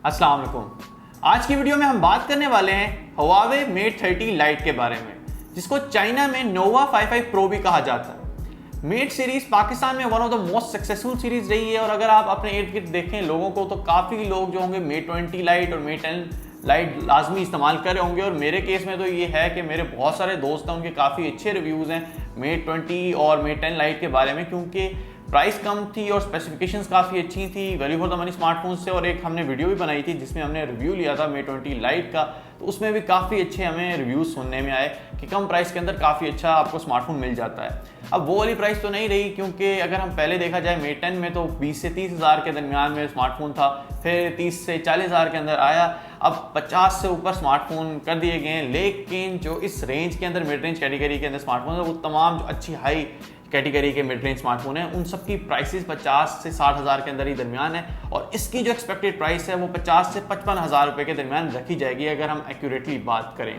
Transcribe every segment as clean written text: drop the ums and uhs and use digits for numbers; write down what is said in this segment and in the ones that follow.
अस्सलाम वालेकुम। आज की वीडियो में हम बात करने वाले हैं Huawei Mate 30 Lite के बारे में, जिसको चाइना में Nova 55 Pro भी कहा जाता है। मेट सीरीज पाकिस्तान में one of the most successful series रही है और अगर आप अपने इर्द गिर्द देखें लोगों को तो काफ़ी लोग जो होंगे Mate 20 Lite और Mate 10 Lite लाजमी इस्तेमाल कर रहे होंगे। और मेरे केस में तो ये है कि मेरे बहुत सारे दोस्त हैं, उनके काफ़ी अच्छे रिव्यूज़ हैं Mate 20 और Mate 10 Lite के बारे में, क्योंकि प्राइस कम थी और स्पेसिफिकेशंस काफ़ी अच्छी थी, value for the money smartphone से। और एक हमने वीडियो भी बनाई थी जिसमें हमने रिव्यू लिया था Mate 20 Lite का, तो उसमें भी काफ़ी अच्छे हमें रिव्यूज़ सुनने में आए कि कम प्राइस के अंदर काफ़ी अच्छा आपको स्मार्टफोन मिल जाता है। अब वो वाली प्राइस तो नहीं रही, क्योंकि अगर हम पहले देखा जाए Mate 10 में तो 20 से 30 हज़ार के दरमियान में स्मार्टफोन था, फिर 30 से 40 हज़ार के अंदर आया, अब 50 से ऊपर स्मार्टफोन कर दिए गए हैं। लेकिन जो इस रेंज के अंदर मिड रेंज कैटेगरी के अंदर स्मार्टफोन है, वो तमाम जो अच्छी हाई कैटेगरी के मिड रेंज स्मार्टफोन है, उन सब की प्राइसेस 50 से 60 हज़ार के अंदर ही दरमियान है। और इसकी जो एक्सपेक्टेड प्राइस है वो 50 से 55 हज़ार रुपये के दरमियान रखी जाएगी अगर हम एक्यूरेटली बात करें।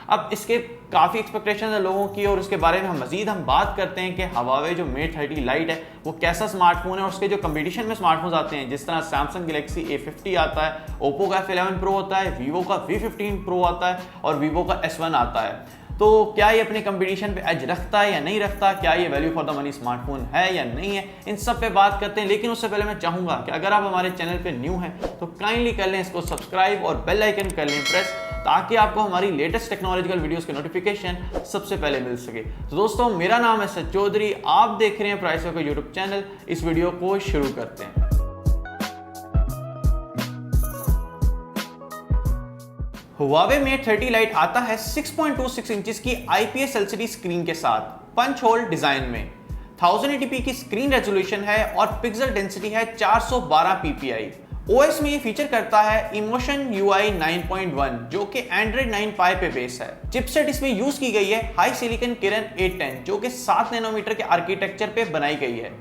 अब इसके काफ़ी एक्सपेक्टेशन है लोगों की और उसके बारे में हम बात करते हैं कि Huawei जो Mate 30 Lite है वो कैसा स्मार्टफोन है और उसके जो कंपटीशन में स्मार्टफोन आते हैं, जिस तरह Samsung Galaxy A50 आता है, Oppo का F11 Pro होता है, Vivo का V15 Pro आता है और Vivo का S1 आता है। तो क्या ये अपने कंपटीशन पे एज रखता है या नहीं रखता, क्या ये value for the money smartphone है या नहीं है, इन सब पे बात करते हैं। लेकिन उससे पहले मैं चाहूँगा कि अगर आप हमारे चैनल पे न्यू हैं तो काइंडली कर लें इसको सब्सक्राइब और बेल आइकन कर लें प्रेस, ताकि आपको हमारी लेटेस्ट टेक्नोलॉजिकल वीडियोस के नोटिफिकेशन सबसे पहले मिल सके। तो दोस्तों, मेरा नाम है सच चौधरी, आप देख रहे हैं प्राइसो का यूट्यूब चैनल। इस वीडियो को शुरू करते हैं। Huawei Mate 30 Lite आता है 6.26 इंचेस की IPS LCD स्क्रीन के साथ पंच होल डिजाइन में, 1080p की स्क्रीन रेजोल्यूशन है और पिक्सल डेंसिटी है 412 ppi। OS में ये फीचर करता है Emotion UI 9.1 जो कि Android 9 Pie पे बेस है। चिपसेट इसमें यूज की गई है हाई सिलिकॉन किरण 810 जो कि 7 नैनोमीटर के आर्किटेक्चर पे बनाई गई है।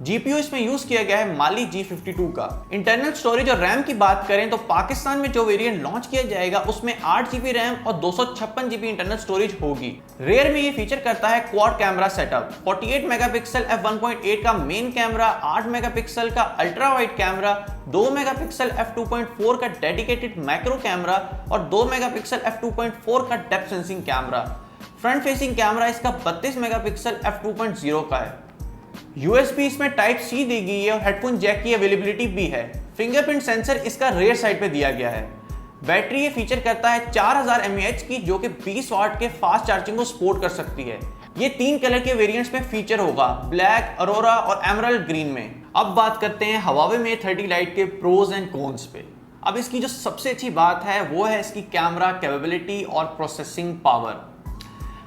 GPU इसमें यूज किया गया है Mali G52 का। इंटरनल स्टोरेज और रैम की बात करें तो पाकिस्तान में जो वेरिएंट लॉन्च किया जाएगा उसमें 8 GB रैम और 256 GB इंटरनल स्टोरेज होगी। रेयर में ये फीचर करता है quad camera setup, 48 megapixel f1.8 का मेन कैमरा, 8 मेगापिक्सल का ultra wide camera, 2 megapixel f2.4 का डेडिकेटेड मैक्रो कैमरा और 2 मेगापिक्सल f2.4 का depth sensing camera. Front facing camera इसका 32 मेगापिक्सल f2.0 का है। USB इसमें टाइप C दी गई है और हेडफोन जैक की अवेलेबिलिटी भी है। फिंगरप्रिंट सेंसर इसका रेयर साइड पे दिया गया है। बैटरी ये फीचर करता है 4000 mAh की, जो कि 20 वाट के फास्ट चार्जिंग को सपोर्ट कर सकती है। ये 3 कलर के वेरिएंट्स में फीचर होगा, ब्लैक, अरोरा और एमराल्ड ग्रीन में। अब बात करते हैं Huawei Mate 30 Lite के प्रोज एंड कॉन्स पे। अब इसकी जो सबसे अच्छी बात है वो है इसकी कैमरा कैपेबिलिटी और processing power.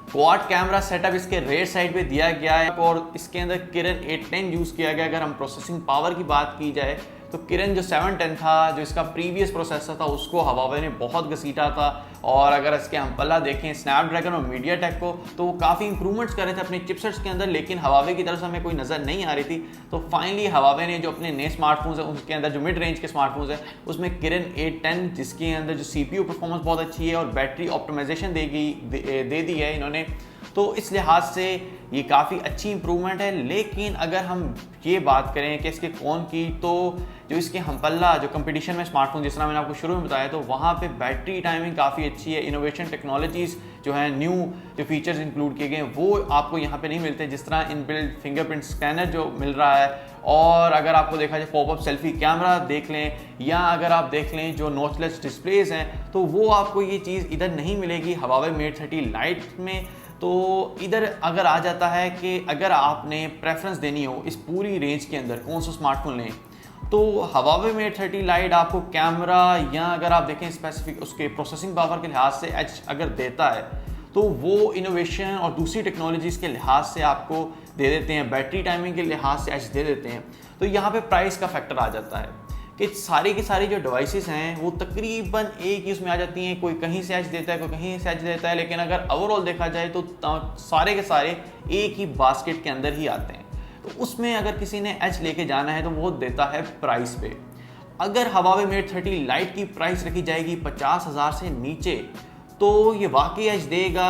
Quad camera setup इसके रेयर साइड पे दिया गया है और इसके अंदर किरण 810 यूज किया गया। अगर हम प्रोसेसिंग पावर की बात की जाए तो किरण जो 710 था, जो इसका प्रीवियस प्रोसेसर था, उसको Huawei ने बहुत घसीटा था। और अगर इसके हम पल्ला देखें स्नैपड्रैगन और मीडियाटेक को, तो वो काफ़ी इंप्रूवमेंट्स कर रहे थे अपने चिपसेट्स के अंदर, लेकिन Huawei की तरफ से हमें कोई नज़र नहीं आ रही थी। तो फाइनली Huawei ने जो अपने नए स्मार्टफोन्स हैं उसके अंदर जो मिड रेंज के स्मार्टफोन्स हैं उसमें किरण 810, जिसके अंदर जो CPU परफॉर्मेंस बहुत अच्छी है और बैटरी ऑप्टिमाइजेशन दे दी है इन्होंने, तो इस लिहाज से ये काफ़ी अच्छी इंप्रूवमेंट है। लेकिन अगर हम ये बात करें कि इसके कौन की, तो जो इसके हमपल्ला जो कंपटीशन में स्मार्टफोन, जिस तरह मैंने आपको शुरू में बताया, तो वहाँ पे बैटरी टाइमिंग काफ़ी अच्छी है। इनोवेशन टेक्नोलॉजीज़ जो है, न्यू जो फीचर्स इंक्लूड किए गए हैं वो आपको यहाँ पे नहीं मिलते, जिस तरह इनबिल्ट फिंगरप्रिंट स्कैनर जो मिल रहा है। और अगर आपको देखा जाए पॉपअप सेल्फी कैमरा देख लें, या अगर आप देख लें जो नॉचलेस डिस्प्लेज हैं, तो वो आपको ये चीज़ इधर नहीं मिलेगी Huawei Mate 30 Lite में। तो इधर अगर आ जाता है कि अगर आपने प्रेफरेंस देनी हो इस पूरी रेंज के अंदर कौन सा स्मार्टफोन लें, तो Huawei Mate 30 Lite आपको कैमरा या अगर आप देखें स्पेसिफिक उसके प्रोसेसिंग पावर के लिहाज से एज अगर देता है, तो वो इनोवेशन और दूसरी टेक्नोलॉजीज़ के लिहाज से आपको दे देते हैं, बैटरी टाइमिंग के लिहाज से एज दे देते हैं। तो यहाँ पे प्राइस का फैक्टर आ जाता है कि सारी की सारी जो डिवाइसेस हैं वो तकरीबन एक ही उसमें आ जाती हैं। कोई कहीं से एज देता है, कोई कहीं से एज देता है, लेकिन अगर ओवरऑल देखा जाए तो सारे के सारे एक ही बास्केट के अंदर ही आते हैं। तो उसमें अगर किसी ने एज लेके जाना है तो वो देता है प्राइस पे। अगर Huawei Mate 30 Lite की प्राइस रखी जाएगी 50,000 से नीचे, तो ये वाकई एज देगा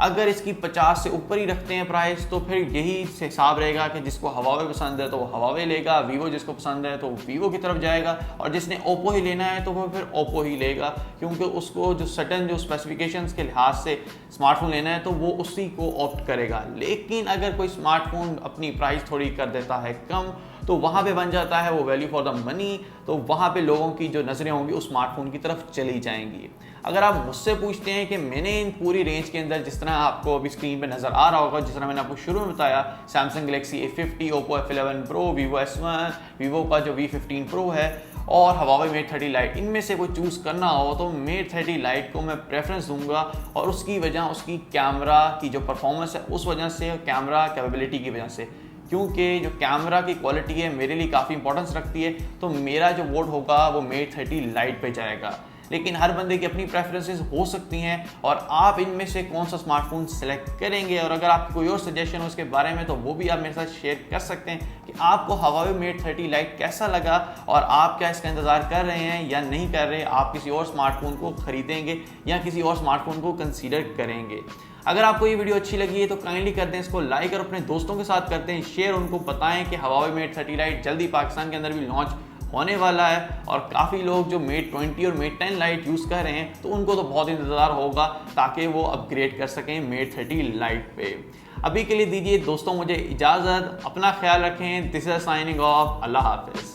अगर इसकी 50 से ऊपर ही रखते हैं प्राइस तो फिर यही हिसाब रहेगा कि जिसको हवावे पसंद है तो वो हवावे लेगा, वीवो जिसको पसंद है तो वीवो की तरफ जाएगा, और जिसने ओप्पो ही लेना है तो वो फिर ओप्पो ही लेगा, क्योंकि उसको जो सटन जो स्पेसिफिकेशंस के लिहाज से स्मार्टफोन लेना है तो वो उसी को ऑप्ट करेगा। लेकिन अगर कोई स्मार्टफोन अपनी प्राइस थोड़ी कर देता है कम, तो वहाँ पे बन जाता है वो वैल्यू फॉर द मनी, तो वहाँ पे लोगों की जो नज़रें होंगी उस स्मार्टफोन की तरफ चली जाएंगी। अगर आप मुझसे पूछते हैं कि मैंने इन पूरी रेंज के अंदर, जिस तरह आपको अभी स्क्रीन पे नज़र आ रहा होगा, जिस तरह मैंने आपको शुरू में बताया, Samsung Galaxy A50, Oppo F11 pro, Vivo S1, Vivo का जो V15 प्रो है और हवावे मेट 30 लाइट, इनमें से कोई चूज़ करना हो तो मेट 30 लाइट को मैं प्रेफरेंस दूंगा। और उसकी वजह उसकी कैमरा की जो परफॉर्मेंस है उस वजह से, कैमरा कैपेबिलिटी की वजह से, क्योंकि जो कैमरा की क्वालिटी है मेरे लिए काफ़ी इंपॉर्टेंस रखती है, तो मेरा जो वोट होगा वो मेट 30 लाइट पे जाएगा। लेकिन हर बंदे की अपनी प्रेफरेंसेस हो सकती हैं और आप इनमें से कौन सा स्मार्टफोन सेलेक्ट करेंगे, और अगर आपकी कोई और सजेशन हो उसके बारे में तो वो भी आप मेरे साथ शेयर कर सकते हैं कि आपको हवावे मेट 30 लाइट कैसा लगा और आप क्या इसका इंतज़ार कर रहे हैं या नहीं कर रहे, आप किसी और स्मार्टफोन को खरीदेंगे या किसी और स्मार्टफोन को कंसीडर करेंगे। अगर आपको ये वीडियो अच्छी लगी है तो काइंडली कर दें इसको लाइक और अपने दोस्तों के साथ करते हैं शेयर, उनको बताएं कि हवावे मेट 30 लाइट जल्दी पाकिस्तान के अंदर भी लॉन्च होने वाला है। और काफ़ी लोग जो मेट 20 और मेट 10 लाइट यूज़ कर रहे हैं तो उनको तो बहुत इंतज़ार होगा ताकि वो अपग्रेड कर सकें मेट 30 लाइट पे। अभी के लिए दीजिए दोस्तों मुझे इजाज़त, अपना ख्याल रखें। दिस इज साइनिंग ऑफ, अल्लाह हाफिज़।